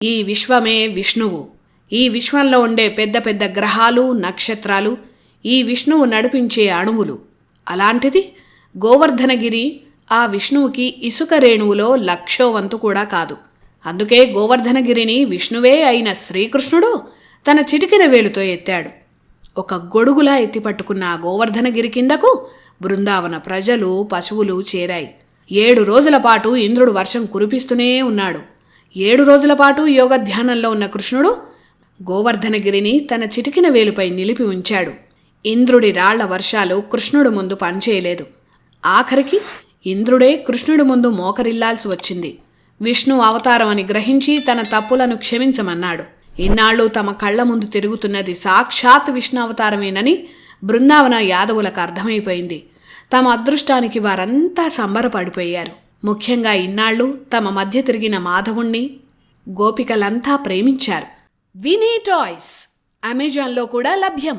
ఈ విశ్వమే విష్ణువు. ఈ విశ్వంలో ఉండే పెద్ద పెద్ద గ్రహాలు, నక్షత్రాలు ఈ విష్ణువు నడిపించే అణువులు. అలాంటిది గోవర్ధనగిరి ఆ విష్ణువుకి ఇసుక రేణువులో 1,00,000వ వంతు కూడా కాదు. అందుకే గోవర్ధనగిరిని విష్ణువే అయిన శ్రీకృష్ణుడు తన చిటికెన వేలుతో ఎత్తాడు. ఒక గొడుగులా ఎత్తిపట్టుకున్న ఆ గోవర్ధనగిరి కిందకు బృందావన ప్రజలు, పశువులు చేరాయి. 7 రోజుల పాటు ఇంద్రుడు వర్షం కురిపిస్తూనే ఉన్నాడు. 7 రోజుల పాటు యోగ ధ్యానంలో ఉన్న కృష్ణుడు గోవర్ధనగిరిని తన చిటికిన వేలుపై నిలిపి ఉంచాడు. ఇంద్రుడి రాళ్ల వర్షాలు కృష్ణుడు ముందు పనిచేయలేదు. ఆఖరికి ఇంద్రుడే కృష్ణుడి ముందు మోకరిల్లాల్సి వచ్చింది. విష్ణు అవతారం అని గ్రహించి తన తప్పులను క్షమించమన్నాడు. ఇన్నాళ్ళు తమ కళ్ల ముందు తిరుగుతున్నది సాక్షాత్ విష్ణు అవతారమేనని బృందావన యాదవులకు అర్థమైపోయింది. తమ అదృష్టానికి వారంతా సంబరపడిపోయారు. ముఖ్యంగా ఇన్నాళ్ళు తమ మధ్య తిరిగిన మాధవుణ్ణి గోపికలంతా ప్రేమించారు. వినీ టాయ్స్ అమెజాన్లో కూడా లభ్యం.